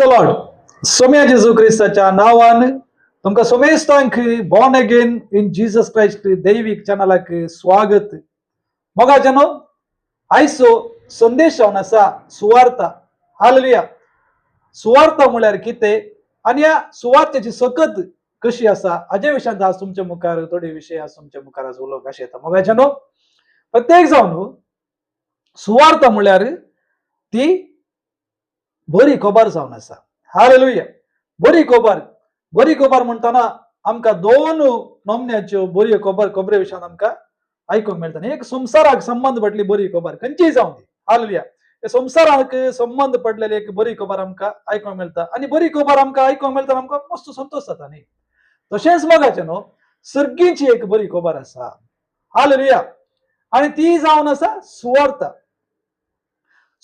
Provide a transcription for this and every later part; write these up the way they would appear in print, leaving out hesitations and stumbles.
The Lord. Saumya जेजू क्रिस्ताच्या नावान तुमका सोमेस्तांक born again in Jesus Christ दैविक चॅनलाक स्वागत. मगा जनो आयसो संदेश जावन आसा सुवार्ता. हालेलुया. सुवार्ता म्हळ्यार कितें आनी ह्या सुवार्तेची सकत कशी आसा हाजे विशयात आज तुमच्या मुखार थोडे विशय आज तुमच्या मुखार आज उलोवंक अशें येता. मगा जनो प्रत्येक जावन सुवार्ता म्हळ्यार ती बरी खबर जावन आसा. हालेलुया. बरी खबर म्हणटाना आमकां दोन नमन्याच्यो बऱ्यो खबरे विशयान आमकां आयकूंक मेळटा. एक संसाराक संबंध पडली बरी खबर खंयचीय जावन दी. हालेलुया. संसाराक संबंध पडलेली एक बरी खबर आमकां आयकूंक मेळटा आनी बरी खबर आमकां आयकूंक मेळटा आमकां मस्त संतोष जाता न्ही. तशेंच मगाचे न्हू सर्गीची एक बरी खबर आसा. हालेलुया. आनी ती जावन आसा सुवार्ता.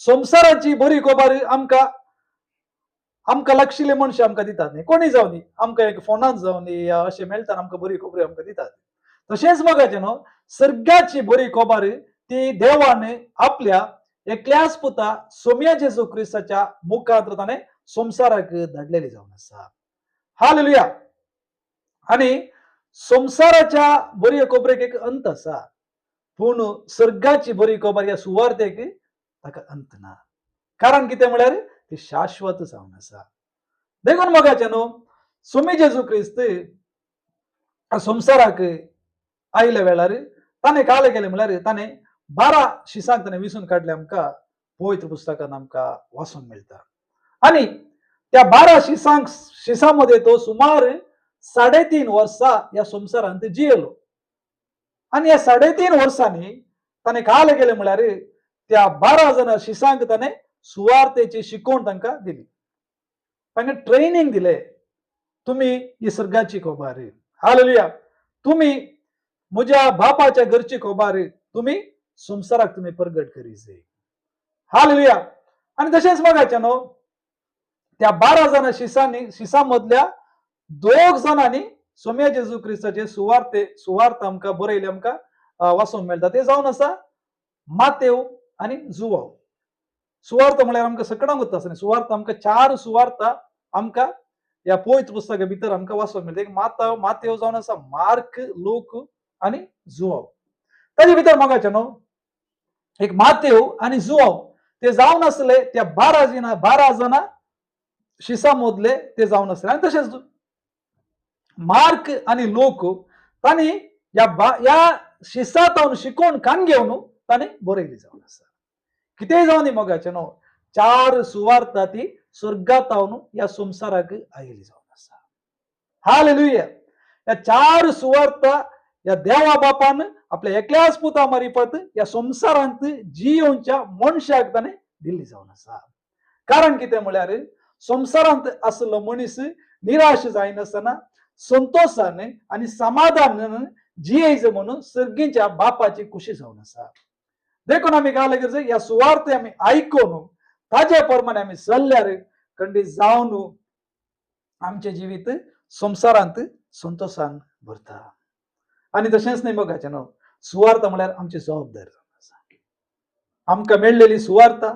संसाराची बरी खबर आमकां लागशिल्ले मनशां आमकां दितात न्ही. कोणी जावन दी आमकां एक फोनांत जावन दी या अशें मेळटा आमकां बरी खबरी आमकां दितात. तशेंच मगाचे न्हू सर्गाची बरी खबर ती देवान आपल्या एकल्याच पुता सोम्या जेजू क्रिस्ताच्या मुखांत ताणें संसाराक धाडलेली जावन आसा. हालेलुया. आनी संसाराच्या बरी खबरेक एक अंत आसा पूण सर्गाची बरी खबर ह्या सुवार्तेक ताका अंत ना. कारण कितें म्हळ्यार ती शाश्वत जावन आसा. देखून मगाचे न्हू सोमी जेजू क्रिस्त संसाराक आयल्या वेळार ताणें काले केलें म्हळ्यार ताणें 12 शिसांक ताणें विसून काडले आमकां पवित्र पुस्तकांत आमकां वाचूंक मेळटा. आनी त्या 12 शिसां मध्ये तो सुमार 3.5 वर्सां ह्या संसारांत जियेलो. आनी ह्या 3.5 वर्सांनी ताणें काले केलें म्हळ्यार त्या 12 शिसांक ताणें सुवार्तेची शिकवण तांकां दिली. तांकां ट्रेनिंग दिलें. तुम्ही ही सर्गाची खबर. हालेलुया. तुम्ही म्हज्या बापाच्या घरची खबर तुम्ही संसाराक तुम्ही प्रगट करीत. हालेलुया. आनी तशेंच मगाचे न्हू त्या 12 शिसां मदल्या 2 जाणांनी सोम्या जेजू क्रिस्ताचे सुवार्ता आमकां बरयले आमकां वाचूंक मेळटा. ते जावन आसा मातेव आनी जुवांव. सुवार्ता म्हळ्यार आमकां सगळ्यांक वता आसता. सुवार्ता आमकां 4 सुवार्ता आमकां ह्या पवित्र पुस्तका भितर आमकां वाचूंक मेळटा. एक मातेव जावन आसा मार्क लूक आनी जुवांव. ताजे भितर मगाचे न्हू एक मातेव आनी जुवांव ते जावन आसले त्या 12 जाणां शिसां मदले ते जावन आसले. आनी तशेंच मार्क आनी लूक तांणी ह्या शिसांतावन शिकोवन कान घेवन तांणी बरयली जावन आसा. कितेंय जावन दी मगाचे न्हू 4 सुवार्ता ती स्वर्गांतावन ह्या संसाराक आयली जावन आसा. हालेलुया. ह्या 4 सुवार्ता ह्या देवा बापान आपल्या एकल्याच पुता मार्फत ह्या संसारांत जियोवच्या मनशाक ताणें दिल्ली जावन आसा. कारण कितें म्हळ्यार संसारांत आसलो मनीस निराश जायनासतना संतोषान आनी समाधानान जियेचो म्हणून सर्गीच्या बापाची खुशी जावन आसा. देखून आमी काय गरजे ह्या सुवार्ते आमी आयकून ताजे प्रमाणे आमी चल्ल्यार खंडीत जावन आमचे जिवीत संसारांत संतोषान भरता. आनी तशेंच न्ही मगाचे न्हू सुवार्ता म्हळ्यार आमची जबाबदारी जावन आसा. आमकां मेळलेली सुवार्ता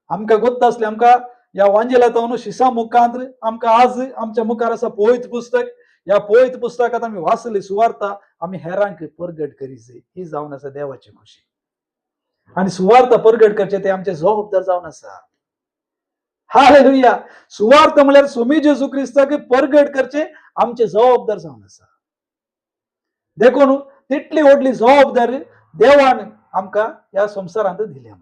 आमकां गोत्त आसली. आमकां ह्या वांजेलातावन शिसां मुखांत आमकां आज आमच्या मुखार आसा पवित्र पुस्तक. ह्या पवित्र पुस्तकांत आमी वाचली सुवार्ता आमी हेरांक प्रगट करीत. ही जावन आसा देवाची खुशी. आनी सुवार्ता प्रगट करचे ते आमचे जबाबदार जावन आसा. हालेलुया. सुवार्ता म्हळ्यार सोमी जेजू क्रिस्ताक प्रगट करचे आमचे जबाबदार जावन आसा. देखून तितली व्हडली जबाबदारी देवान आमकां ह्या संसारांत दिल्या.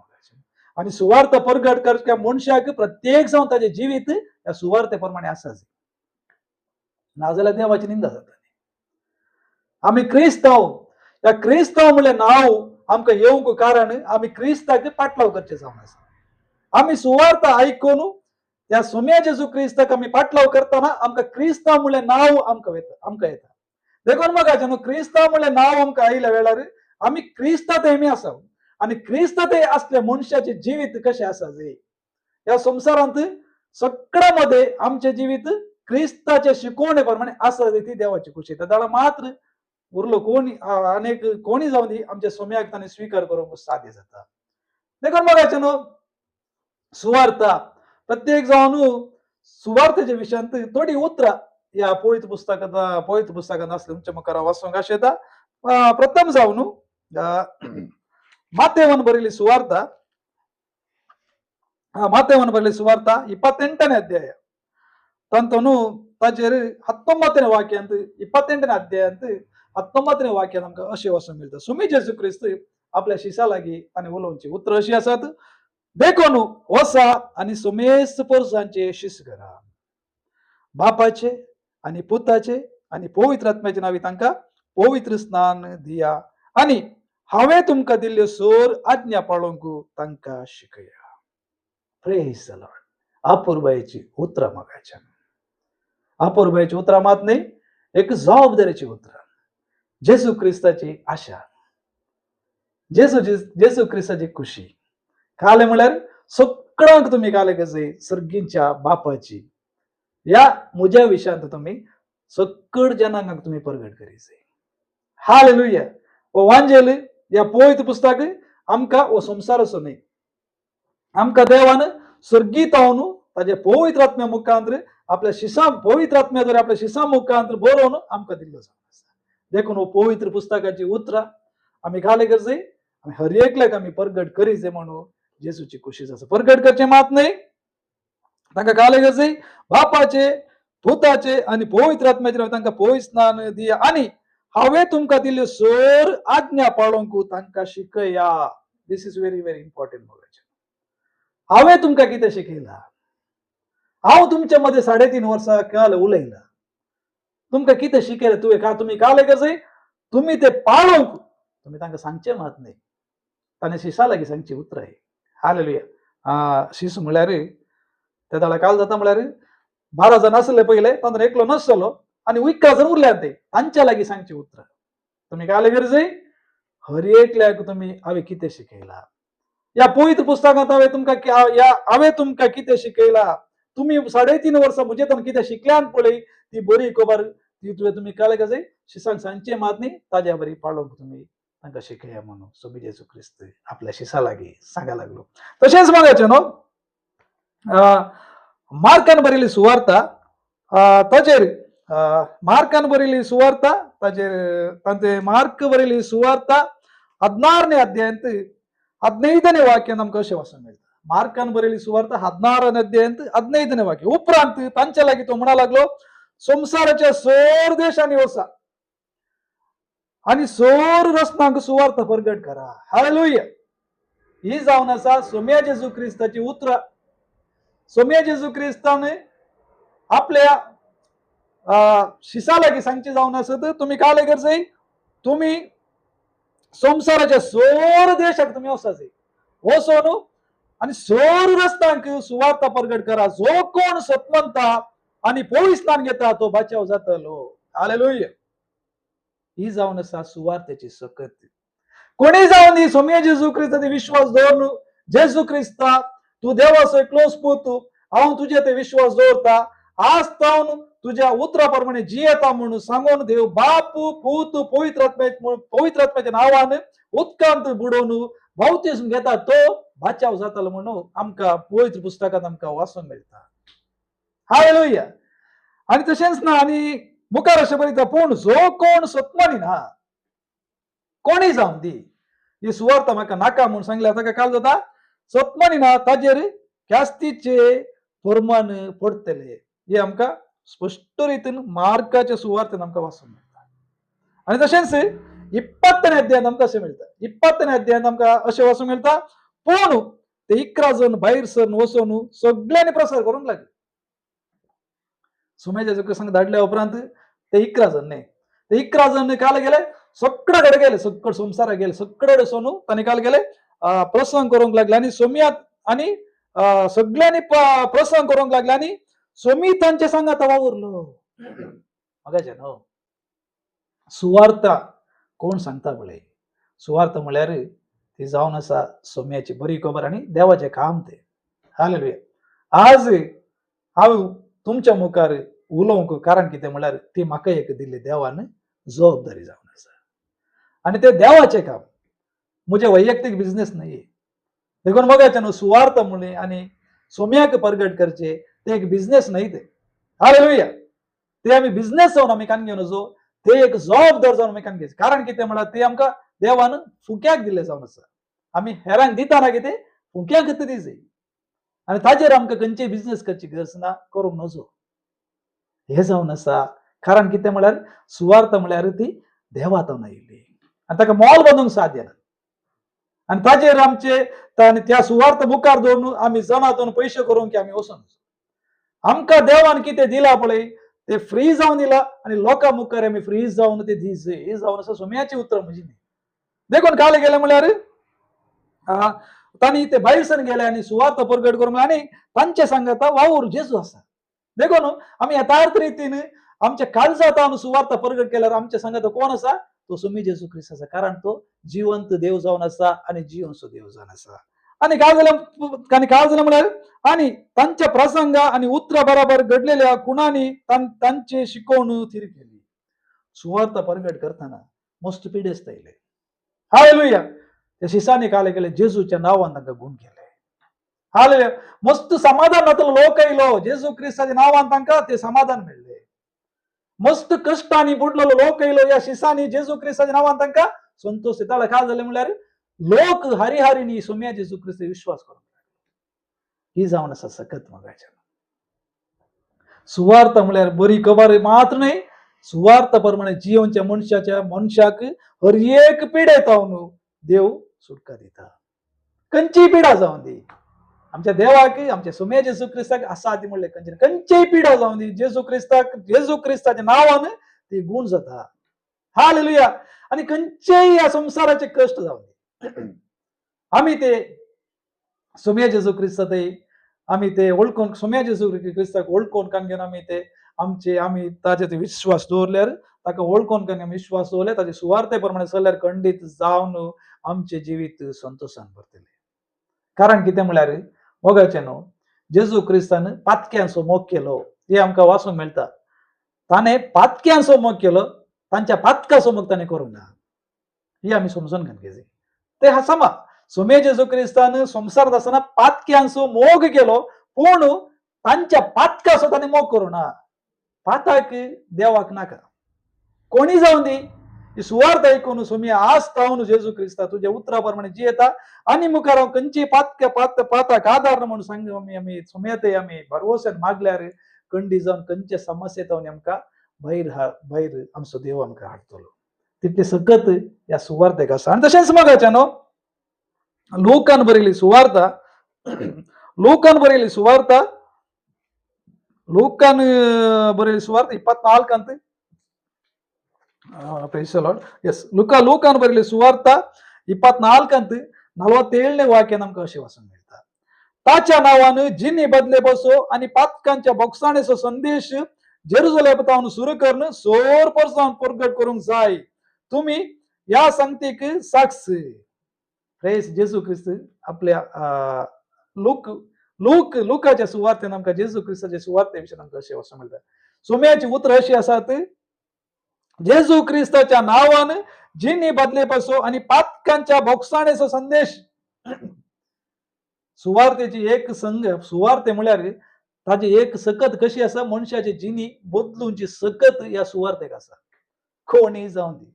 आनी सुवार्ता प्रगट करच्या मनशाक प्रत्येक जावन ताजे जिवीत ह्या सुवार्ते प्रमाणे आसा. नाजाल्यार देवाची निंदा जाता. आमी क्रिस्तांव ह्या क्रिस्तांव म्हणलें नांव आमकां येवंक कारण आमी क्रिस्ताक पाटलाव करचे जावन आसा. आमी सुवार्ता आयकून त्या सोम्या जेजू क्रिस्ताक आमी पाटलाव करतना आमकां क्रिस्तांव म्हणलें नांव आमकां येता. देखून मगाचे न्हू क्रिस्तांव म्हणलें नांव आमकां आयल्या वेळार आमी क्रिस्तातेमी आसा. आनी क्रिस्ताते असल्या मनशाचे जिवीत कशें आसा ह्या संसारांत सगळ्या मध्ये आमचे जिवीत क्रिस्ताच्या शिकवणे प्रमाणे आसा ती देवाची खुशी. ताका मात्र उरलो कोणी अनेक कोणी जावन दी आमच्या सोम्याक ताणें स्वीकार करूंक साध्य जाता. देखून मगाचे न्हू सुवार्ता प्रत्येक जावन सुवार्थेच्या विषयांत थोडी उतरा या पवित्र पुस्तकात असले तुमच्या मुखार वाचूंक आशेता. प्रथम जावन ಮಾತೆಯವನು ಬರೆಯಲಿ ಸುವಾರ್ತ ಮಾತೆಯವನು ಬರೆಯಲಿ ಸುವಾರ್ತ 28ನೇ ಅಧ್ಯಾಯ ತಂತನು ताचेर 19ನೇ वाक्य ಅಂತ 28ನೇ अध्याय ಅಂತ 19ನೇ वाक्य नमका अशें वचूंक मेळटा. सुमी जेजू क्रिस्त आपल्या शिशा लागीं ताणें उलोवची उतर अशी आसात. देखून वसा आनी सोमेस पोरसांचे शिस करा. बापाचे आनी पुताचे आनी पवित्र आत्म्याचे नांवी तांकां पवित्र स्नान दिया आनी हांवें तुमकां दिल्ल्यो सोर आज्ञा पाळोवंक तांकां शिकया. Praise the Lord. अपूर्बायेची उतरां मोगाच्या. अपूर्बायेची उतरां मात न्ही, एक जबाबदारीची उतरां. जेजू क्रिस्ताची आशा, जेजू क्रिस्ताची खुशी. काले म्हळ्यार सगळ्यांक तुम्ही काले कशें सर्गींच्या बापाची या म्हज्या विशयांत तुम्ही सगळ जनांक तुम्ही प्रगट करीचे. हालेलुया. ओ वांजेल या पवित्र पुस्तक आमकां ओ संसार असो न्ही, आमकां देवान सर्गीत हावन ताजे पवित्र आत्म्या मुखांतर आपल्या शिसा पवित्र आत्म्याद्वारे आपल्या शिसा मुखांतर बरोवन आमकां दिल्लो आसा. देखून हो पवित्र पुस्तकाची उतरां आमी काले करचे, आमी हर एकल्याक आमी प्रगट करीचे म्हणून जेजूची खुशी आसा. प्रगट करचे मात न्ही, तांकां काले करचे बापाचे पुताचे आनी पवित्र आत्म्याचे नांव तांकां पवित्र स्नान दिया आनी हांवें तुमकां दिल्ल्यो सोर आज्ञा पाळोवंक तांकां शिकया. दिस इज व्हेरी व्हेरी इम्पॉर्टंट. हांवें तुमकां कितें शिकयलां? हांव तुमच्या मध्ये 3.5 वर्सां काल उलयलां. तुमकां कितें शिकयलें तुमी काले करचे, तुमी ते पाळोवंक तुमी तांकां सांगचें मात न्ही. ताणें शिशा लागीं सांगची उतरां ही. हालेलुया. शिशू म्हळ्यार त्या दाळा काल जाता म्हळ्यार 12 जण आसले पयले, तातूंत एकलो नासलो आनी 11 जण उरल्यात ते तांच्या लागीं सांगची उतरां. तुमी काले करचे, हर एकल्याक तुमी हांवें कितें शिकयलां. या पवित्र पुस्तकांत हांवें तुमकां कितें शिकयलां, तुमी 3.5 वर्सां म्हजे तन कितें शिकल्यान पळय ती बरी खबर ती तुमी काले करचे शिसांक सांगचे मात न्ही, ताज्या बरी पाळोवंक तुमी तांकां शिकया म्हणून सुमी जेजू क्रिस्त आपल्या शिसा लागीं सांगा लागलो. तशेंच मागाचें न्हू मार्कान बरयली सुवार्ता ताचेर मार्कान बरयली सुवार्ता ताचेर तांचे मार्क बरयली सुवार्ता 16ನೇ अध्यायांत 15ನೇ वाक्यान आमकां अशें वाचूंक मेळटा. मार्कान बरयली सुवार्ता 16ನೇ अध्यायांत 15ನೇ वाक्य. उपरांत तांच्या लागीं तो म्हणा लागलो, संवसाराच्या सोर देशांनी वचा आनी सोर रस्त्यांक सुवार्ता प्रगट करा. हालेलुया. ही जावन आसा सोम्या जेजू क्रिस्ताची उतरां. सोम्या जेजू क्रिस्तान आपल्या शिसा लागीं सांगची जावन आसत, तुमी काले करचे, तुमी संवसाराच्या सोर देशाक तुमी वचाचे, वचून आनी सोर रस्त्यांक सुवार्ता प्रगट करा. जो कोण सत्मंता आनी पवित्र स्नान घेता तो बाचाव जातलो. हालेलुया. ही जावन आसा सुवार्तेची सकत. कोणी जावन ही सोम्या जेजू क्रिस्ताचेर विश्वास दवरून जेजू क्रिस्ता तू देवाचो क्लोज पूत, हांव तुजे ते विश्वास दवरता, आज तावन तुझ्या उतरा प्रमाणे जियेता म्हणून सांगून देव बाप पूत पवित्र आत्म्याच्या नावान उदकांत बुडोवन बावतिस्म घेता तो बाचाव जातलो म्हणून आमकां पवित्र पुस्तकांत आमकां वाचूंक मेळटा. हालेलुया. आनी तशेंच ना आनी मुखार अशें बरयता, पूण जो कोण सत्मनी ना कोणी जावन दी ही सुवार्ता म्हाका नाका म्हणून सांगल्यार ताका काल जाता सत्मनी ना ताजेर ख्यास्तीचे फर्मान पडटले. हे आमकां स्पश्ट रितीन मार्काच्या सुवार्तेन आमकां वाचूंक मेळटा. आनी तशेंच 20ನೇ अध्यायांत आमकां अशें मेळटा. 20ನೇ अध्यायांत आमकां अशें वाचूंक मेळटा, पूण ते 11 जण भायर सरून वचून सगळ्यांनी प्रसार करूंक लागले. सोम्या जेजू क्रिस्तांक धाडल्या उपरांत ते 11 जण न्ही, ते 11 जण काल गेले सगळे कडेन गेले, सगळे संवसाराक गेले, सगळे वचून तांणी काल गेले प्रसंग करूंक लागले आनी सोम्यात आनी सगळ्यांनी प्रसंग करूंक लागले आनी सोमी तांच्या सांगात वावरलो. मगाचे न्हू सुवार्ता कोण सांगता पळय, सुवार्ता म्हळ्यार ती जावन आसा सोम्याची बरी खबर आनी देवाचें काम ते. हालेलुया. आज हांव तुमच्या मुखार उलोवंक कारण कितें म्हळ्यार ती म्हाका एक दिल्ली देवान जबाबदारी जावन आसा आनी ते देवाचें काम, म्हजे वैयक्तीक बिझनेस न्हय. देखून मगाचे न्हू सुवार्ता म्हणली आनी सोम्याक प्रगट करचे ते एक बिझनेस नाही ते. हालेलुया. ते आम्ही बिझनेस जाऊन आम्ही कान घेऊन जो ते एक जबाबदार जाऊन आम्ही कान घ्यायचं. कारण की ते म्हणा ते आमका देवानं फुक्याक दिले जाऊन असं. आम्ही हेरांक दिताना की ते फुक्याक दिसे आणि ताजेर आमकां खंयचेय बिझनेस करची गरज ना करूंक नजो. हे जावन आसा. कारण कितें म्हळ्यार सुवार्थ म्हळ्यार ती देवातावन आयिल्ली आनी ताका मोल बांदूंक साध्य ना. आनी ताजेर आमचे त्या सुवार्थ मुखार दवरून आमी जनातून पयशे करूंक की आमी वचोन आमकां देवान कितें दिलां पळय ते फ्री जावन दिलां आनी लोकां मुखार आमी फ्री जावन ते दिवचे. हे जावन आसा सुमयाचें उतर म्हणजे न्ही. देखून काल गेले म्हळ्यार तांणी ते भायर सर गेले आनी सुवार्थ परगट करूंक आनी तांचे सांगता वावूर जेजू आसा. देखून आमी यथार्थ रितीन आमच्या काळजांत सुवार्थ परगट केल्यार आमच्या सांगता कोण आसा तो सुमी जेजू ख्रिस्त आसा. कारण तो जिवंत देव जावन आसा आनी जिवंसो देव जावन आसा. आनी काय झालं म्हळ्यार आनी तांच्या प्रसंगा आनी उतरां बराबर घडलेल्या कुणांनी तांचे शिकवण थिर केली. सुवार्थ परगट करतना मस्त पिडेस्त आयले. हालेलुया. त्या शिसांनी काय केले जेजूच्या नावान तांकां गुण केले. हालेलुया. मस्त समाधान जातलो लोक येयलो जेजू क्रिस्ताच्या नावान तांकां ते समाधान मेळ्ळे. मस्त कश्टांनी बुडलेलो लोक येयलो या शिसांनी जेजू क्रिस्ताच्या नावान तांकां संतोष येतालो. काय जालें म्हळ्यार लोक हरिहरीनी सुम्या जेजू क्रिस्त विश्वास करूंक लागले. ही जावन आसा सकत मोगाच्या. सुवार्थ म्हळ्यार बरी खबर मात्र न्हय, सुवार्थ प्रमाणे जिवनच्या मनशाक हर एक पिडेतावन देव सुटका दिता. खंयचीय पिडा जावन दी आमच्या देवाक आमच्या सुम्या जेजू क्रिस्ताक आसा ती म्हणले खंयचीय पिडा जावन दी जेजू क्रिस्ताच्या नावान ती गुण जाता. हालेलुया. आनी खंयचेय ह्या संसाराचे कश्ट जावन दी आमी ते सुम्या जेजू क्रिस्त आमी ते ओळखून सुम्या जेजू क्रिस्ताक ओळखून कान घेवन आमी ताचे विश्वास दवरल्यार ताका ओळखून कान विश्वास दवरल्यार ताचे सुवार्थे प्रमाणे चल्ल्यार खंडीत जावन आमचे जिवीत संतोषान भरतले. कारण कितें म्हळ्यार मोगाचें न्हू जेजू क्रिस्तान पातक्यांचो मोग केलो ते आमकां वाचूंक मेळटा. ताणें पातक्यांचो मोग केलो तांच्या पातकाचो मोग ताणें करूंक ना. ही आमी समजून घेवची. ते हा समा सुमे जेजू क्रिस्तान संसारात आसतना पातक्यांचो मोग केलो पूण तांच्या पातकाचो ताणें मोग करूं ना. पाताक देवाक नाका. कोणी जावन दी ही सुवार्थ ऐकून सुमी आज तावन जेजू क्रिस्ता तुझ्या उतरा प्रमाणे जियेता आनी मुखार हांव खंयची पाताक आदार म्हणून सांग आमी सुमेत आमी भरवोसान मागल्यार खंडी जावन खंयच्या समस्येत आमकां भायर आमचो देव आमकां हाडटलो. तितले सकत ह्या सुवार्थेक आसा. आनी तशेंच मोगाचें न्हू लूकान बरयली सुवार्थ लूकान बरयली सुवार्थ 24 ಲೂಕಾನ್ ಬರೆಯಲಿ ಸುವಾರ್ಥ 24 47ನೇ वाक्यान आमकां अशें वाचूंक मेळटा. ताच्या नावान जिनी बदले बसो आनी पातकांच्या बोगसाणेचो संदेश जेरुसलेमांत सुरू करून सोर परसावन परगट करूंक जाय. तुम्ही या संगतीक साक्ष. प्रेज जेजू क्रिस्त आपल्या लुकाच्या सुवार्थेन आमकां जेजू क्रिस्ताच्या सुवार्थे विशीं आमकां अशें वाचूंक मेळटा. सुम्याची उतर अशी आसात जेजू क्रिस्ताच्या नावान जिनी बदले बसो आनी पातकांच्या बोगसाणेचो संदेश. सुवार्थेची एक संघ सुवार्थे म्हळ्यार ताजी एक सकत कशी आसा मनशाची जिनी बदलूंची सकत या सुवार्थेक आसा. कोणी जावन दी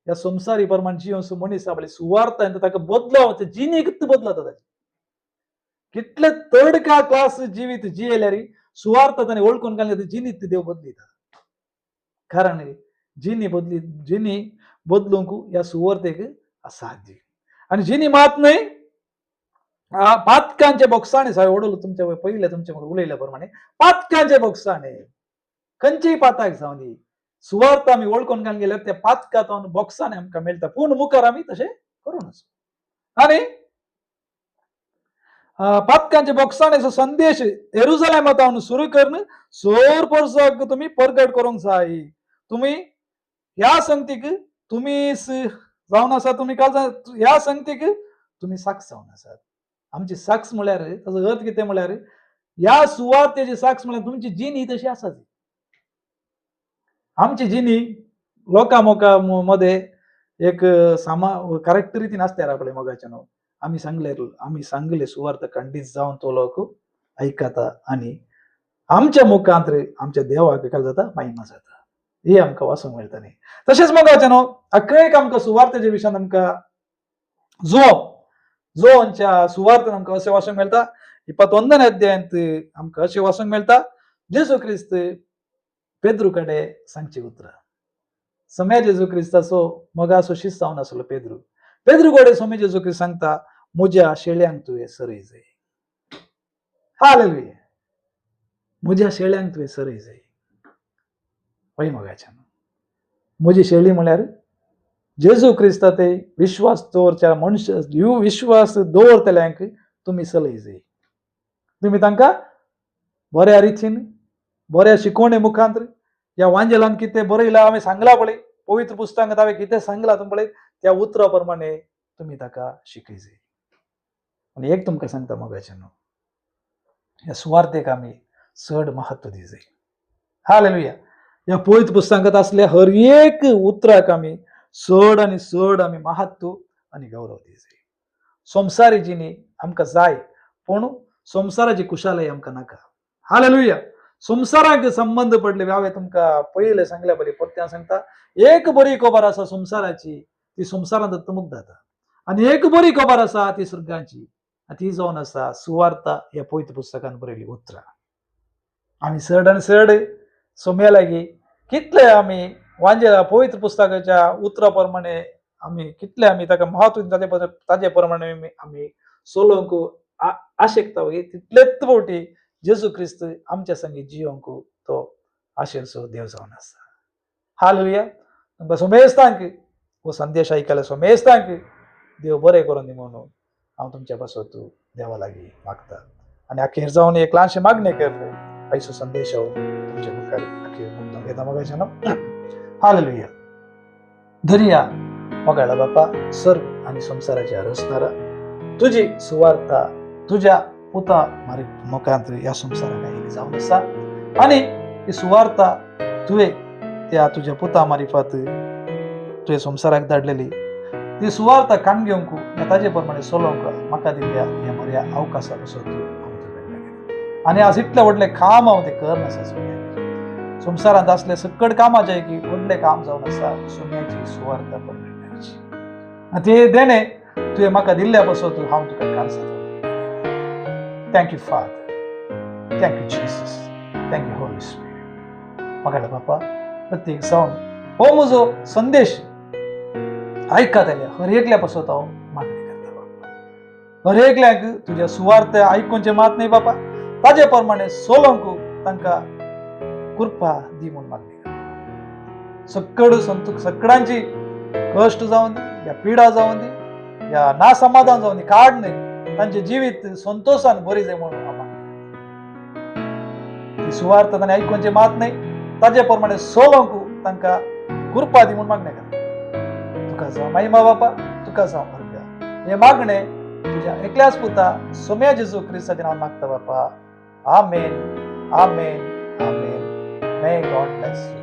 या संसारी प्रमाण जिवंस मनीस आपले सुवार्थ ताका बदलाव जिनी बदलता ताची कितले थर्ड क्लास जिवीत जियेल्यार सुवार्थ ताणें ओळखून घालले जिनीत देव बदलिता. कारण जिनी बदलूंक या सुवार्थेक असाध्य. आनी जिनी मात न्हय पातकांचे बोगसाणे हांवें ओडलो तुमच्या पयले तुमचे उलयल्या प्रमाणे पातकांचे बोगसाणे खंयचीय पाताक जावन दी सुवार्थ आमी ओळखून घालून गेल्यार त्या पातकांत बोगसाणे आमकां मेळटा पूण मुखार आमी तशें करूं नजो. आनी पातकांचे बोगसाणेचो संदेश येरुशलेमांत सुरू करून सोर परसाक तुमी परगट करूंक जाय. तुम्ही ह्या संगतीक तुम्ही जावन आसा तुम्ही ह्या संगतीक तुम्ही साक्ष जावन आसात. आमची साक्ष म्हळ्यार ताचो अर्थ कितें म्हळ्यार ह्या सुवार्थेची साक्ष म्हळ्यार तुमची जिनी तशी आसा. आमची जिनी लोकां मध्ये एक करेक्ट रितीन आसल्यार आपले मोगाचें न्हू आमी सांगले सुवार्थ खंडीत जावन तो लोक ऐकता आनी आमच्या मुखांतर आमच्या देवाक काय जाता महिमा जाता हे आमकां वाचूंक मेळटा न्ही. तशेंच मग वचनो अख्खें एक आमकां सुवार्थेच्या विशयान आमकां जोच्या सुवार्थेन आमकां अशें वाचूंक मेळटा 21 अध्यायांत आमकां अशें वाचूंक मेळटा जेजू क्रिस्त पेद्रू कडेन सांगची उतरां. समय जेजू क्रिस्ताचो मोगाचो शिष्य जावन आसलो पेद्रू कडेन समय जेजू क्रिस्त सांगता म्हज्या शेळ्यांक तुवें सरय जाय. हालेलुया. म्हज्या शेळ्यांक तुवें सरय जाय. पळय मोगाच्यान म्हजी शेळी म्हळ्यार जेजू क्रिस्ता ते विश्वास दवरच्या मनुष्य विश्वास दवरतल्यांक तुमी सलय जाय. तुमी तांकां बऱ्या रितीन बऱ्या शिकोवणे मुखांतर ह्या वांजेलान कितें बरयलां हांवें सांगलां पळय पवित्र पुस्तकांत हांवें कितें सांगलां तुमी पळय त्या उतरा प्रमाणे तुमी ताका शिकय जाय. आनी एक तुमकां सांगता मोगाच्यान ह्या सुवार्थेक आमी चड महत्व दी जाय. हालेलुया. ह्या पवित्र पुस्तकांत आसल्या हर एक उतराक आमी चड आनी चड आमी महत्व आनी गौरव दी जाय. संवसारी जिणी आमकां जाय पूण संवसाराची कुशालाय आमकां नाका. हालेलुया. संवसाराक संबंध पडले हांवें तुमकां पयलें सांगल्या बरी परत्यान सांगता एक बरी खबर आसा संवसाराची ती संवसारांत तमूक जाता आनी एक बरी खबर आसा ती स्वर्गाची ती जावन आसा सुवार्ता ह्या पवित्र पुस्तकांत बरयली उतरां. आमी चड आनी चड सोम्या लागीं कितले आमी वांजे पवित्र पुस्तकाच्या उतरा प्रमाणे आमी कितले आमी ताका महत्व ताजे प्रमाणे आमी सोलोवंक आशेकता तितलेच फावटी जेजू क्रिस्त आमच्या संगी जियोंक तो आशेचो देव जावन आसा. हालेलुया. तुमकां सोमेस्तांक हो संदेश आयकला सोमेस्तांक देव बरें करून दी म्हणून हांव तुमच्या पासत देवा लागीं मागता आनी अखेर जावन एक ल्हानशें मागणें करता आयचो संदेश हांव तुमच्या मुखार अखेर मुद्दाम घेता मोगाच्यान. हालेलुया. धरिया मोगाळा बापा सर्व आनी संवसाराच्या रचणारा तुजी सुवार्ता तुज्या पुता मारी मुखांतर ह्या संवसाराक आयिल्ली जावन आसा आनी ही सुवार्ता तुवें त्या तुज्या पुता मारिफत तुवें संवसाराक धाडलेली ती सुवार्ता कान घेवंक ताजे प्रमाणे चलोवंक म्हाका दिल्ल्या ह्या बऱ्या अवकाशा पासून आनी आज इतले व्हडले काम हांव ते करनासा सोम्याक. संवसारांत असले सकड कामाचे की व्हडलें काम जावन आसा सोम्याची सुवार्ता परमेश्वराची आनी ते देणे तुवें म्हाका दिल्ल्या पासून हांव तुका Karsa. Thank you, Father. Thank you, Jesus. Thank you, Holy Spirit. मोगाळा बापा प्रत्येक जावन हो म्हजो संदेश आयकताल्या हर एकल्या पासून हांव मागणी करता बापा. हर एकल्याक तुज्या सुवार्थ आयकूनचे मात न्ही बापा ताजे प्रमाणे सोलोवंक तांकां कृपा दी म्हूण मागणी करता. सकडांची कश्ट जावन दी या पिडा जावन दी या नासमाधान जावन दी काड न्ही तांचे जिवीत संतोषान बरी जाय म्हणून हांव मागणी करता. ती सुवार्थ ताणें आयकूनचे मात न्ही ताजे प्रमाणे सोलोवंक तांकां कृपा दी म्हूण मागणी करता. तुका जावं महिमा बापा तुका जावं वर्गा हे मागणे तुज्या एकल्याच पुता सोम्या जेजू क्रिस्ताचें नांवान मागता बापा. आमेन आमेन आमेन. May God bless you.